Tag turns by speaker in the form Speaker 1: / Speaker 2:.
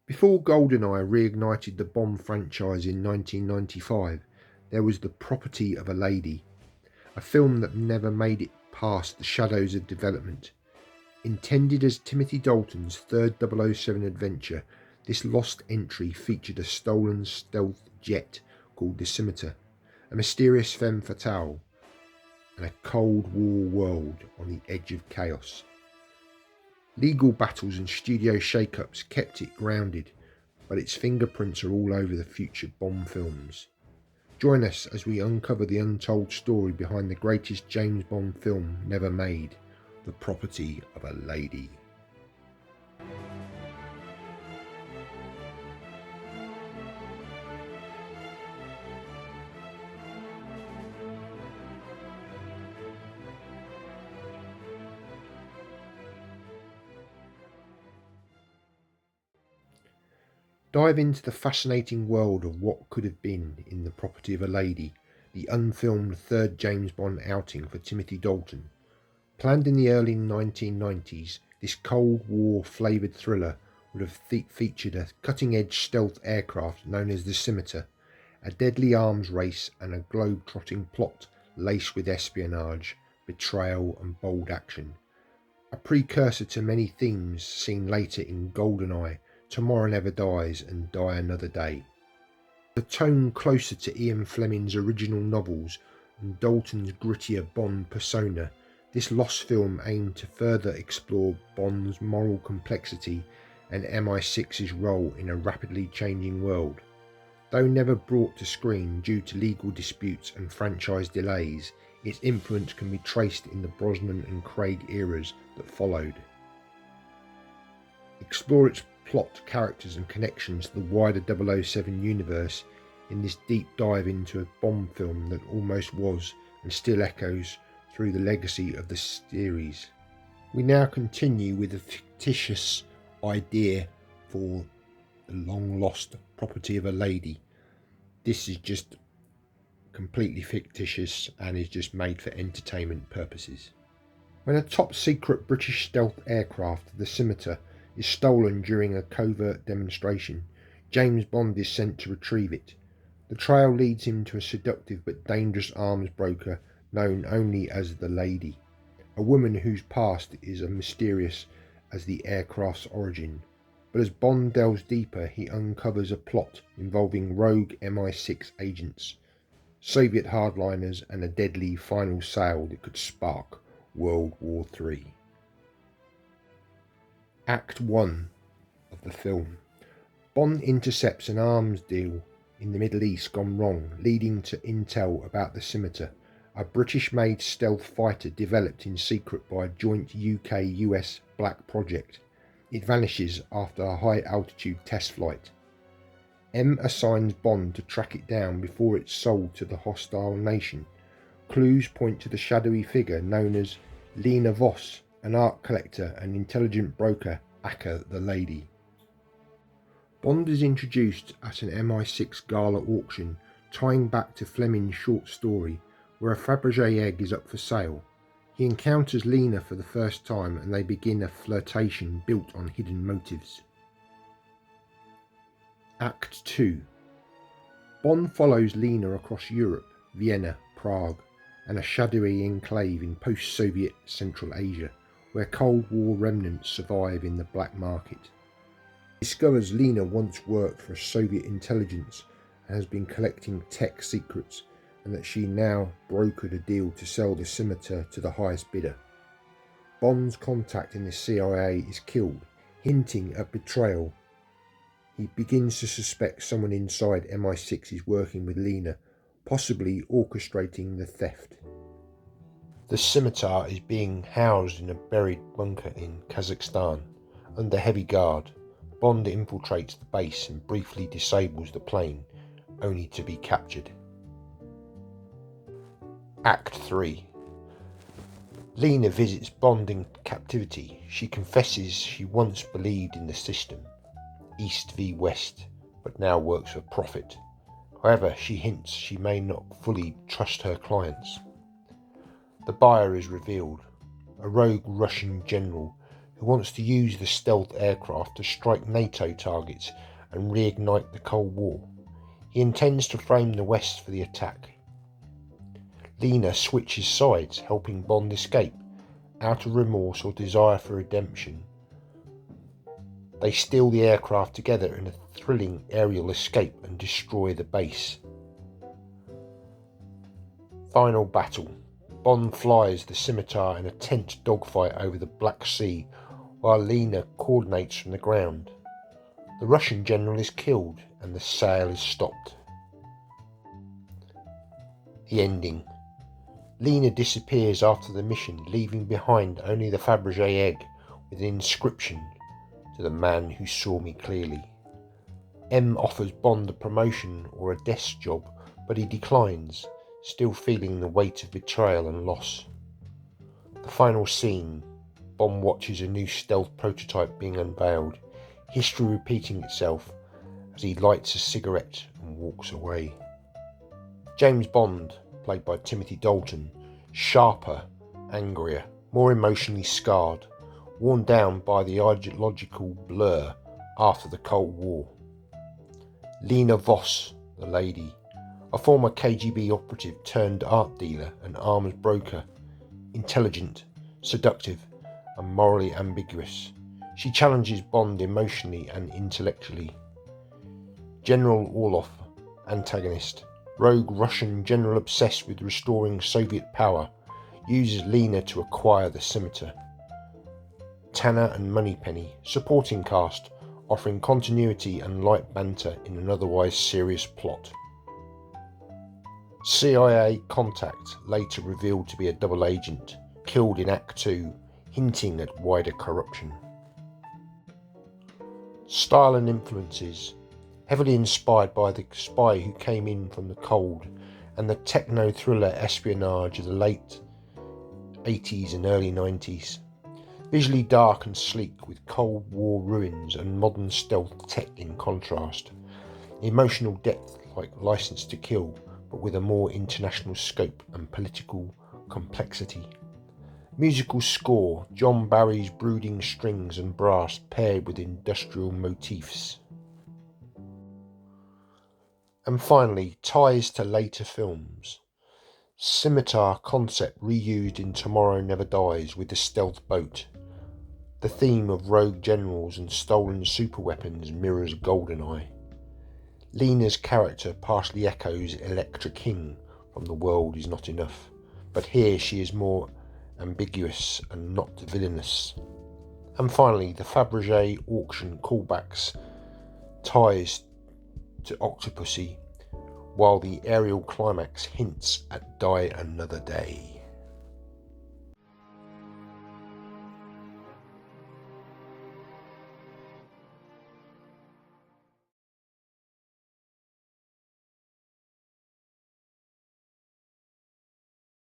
Speaker 1: Before GoldenEye reignited the Bond franchise in 1995, there was The Property of a Lady, a film that never made it past the shadows of development. Intended as Timothy Dalton's third 007 adventure, this lost entry featured a stolen stealth jet called the Scimitar, a mysterious femme fatale, and a Cold War world on the edge of chaos. Legal battles and studio shake-ups kept it grounded, but its fingerprints are all over the future Bond films. Join us as we uncover the untold story behind the greatest James Bond film never made, The Property of a Lady. Dive into the fascinating world of what could have been in The Property of a Lady, the unfilmed third James Bond outing for Timothy Dalton. Planned in the early 1990s, this Cold War flavoured thriller would have featured a cutting-edge stealth aircraft known as the Scimitar, a deadly arms race and a globe-trotting plot laced with espionage, betrayal and bold action. A precursor to many themes seen later in GoldenEye, Tomorrow Never Dies and Die Another Day. The tone closer to Ian Fleming's original novels and Dalton's grittier Bond persona, this lost film aimed to further explore Bond's moral complexity and MI6's role in a rapidly changing world. Though never brought to screen due to legal disputes and franchise delays, its influence can be traced in the Brosnan and Craig eras that followed. Explore its plot, characters and connections to the wider 007 universe in this deep dive into a Bond film that almost was and still echoes through the legacy of the series. We now continue with the fictitious idea for the long lost Property of a Lady. This is just completely fictitious and is just made for entertainment purposes. When a top secret British stealth aircraft, the Scimitar, is stolen during a covert demonstration, James Bond is sent to retrieve it. The trail leads him to a seductive but dangerous arms broker known only as the Lady, a woman whose past is as mysterious as the aircraft's origin. But as Bond delves deeper, he uncovers a plot involving rogue MI6 agents, Soviet hardliners and a deadly final sale that could spark World War III. Act 1 of the film. Bond intercepts an arms deal in the Middle East gone wrong, leading to intel about the Scimitar, a British-made stealth fighter developed in secret by a joint UK-US black project. It vanishes after a high-altitude test flight. M assigns Bond to track it down before it's sold to the hostile nation. Clues point to the shadowy figure known as Lena Voss, an art collector and intelligent broker, aka the Lady. Bond is introduced at an MI6 gala auction, tying back to Fleming's short story, where a Fabergé egg is up for sale. He encounters Lena for the first time and they begin a flirtation built on hidden motives. Act 2. Bond follows Lena across Europe, Vienna, Prague, and a shadowy enclave in post-Soviet Central Asia, where Cold War remnants survive in the black market. He discovers Lena once worked for Soviet intelligence and has been collecting tech secrets, and that she now brokered a deal to sell the Scimitar to the highest bidder. Bond's contact in the CIA is killed, hinting at betrayal. He begins to suspect someone inside MI6 is working with Lena, possibly orchestrating the theft. The Scimitar is being housed in a buried bunker in Kazakhstan. Under heavy guard, Bond infiltrates the base and briefly disables the plane, only to be captured. Act 3. Lena visits Bond in captivity. She confesses she once believed in the system, East v West, but now works for profit. However, she hints she may not fully trust her clients. The buyer is revealed, a rogue Russian general who wants to use the stealth aircraft to strike NATO targets and reignite the Cold War. He intends to frame the West for the attack. Lena switches sides, helping Bond escape, out of remorse or desire for redemption. They steal the aircraft together in a thrilling aerial escape and destroy the base. Final battle. Bond flies the Scimitar in a tense dogfight over the Black Sea, while Lena coordinates from the ground. The Russian general is killed and the sail is stopped. The ending. Lena disappears after the mission, leaving behind only the Fabergé egg with an inscription: "To the man who saw me clearly." M offers Bond a promotion or a desk job, but he declines, still feeling the weight of betrayal and loss. The final scene. Bond watches a new stealth prototype being unveiled, history repeating itself as he lights a cigarette and walks away. James Bond, played by Timothy Dalton, sharper, angrier, more emotionally scarred, worn down by the ideological blur after the Cold War. Lena Voss, the lady, a former KGB operative turned art dealer and arms broker, intelligent, seductive, and morally ambiguous. She challenges Bond emotionally and intellectually. General Orlov, antagonist, rogue Russian general obsessed with restoring Soviet power, uses Lena to acquire the Scimitar. Tanner and Moneypenny, supporting cast, offering continuity and light banter in an otherwise serious plot. CIA contact, later revealed to be a double agent, killed in Act 2, hinting at wider corruption. Style and influences. Heavily inspired by The Spy Who Came In From the Cold and the techno-thriller espionage of the late 80s and early 90s. Visually dark and sleek, with Cold War ruins and modern stealth tech in contrast. Emotional depth like License to Kill, but with a more international scope and political complexity. Musical score. John Barry's brooding strings and brass paired with industrial motifs. And finally, ties to later films. Scimitar concept reused in Tomorrow Never Dies with the stealth boat. The theme of rogue generals and stolen superweapons mirrors GoldenEye. Lena's character partially echoes Electra King from The World Is Not Enough, but here she is more ambiguous and not villainous. And finally, the Fabergé auction callbacks ties to Octopussy, while the aerial climax hints at Die Another Day.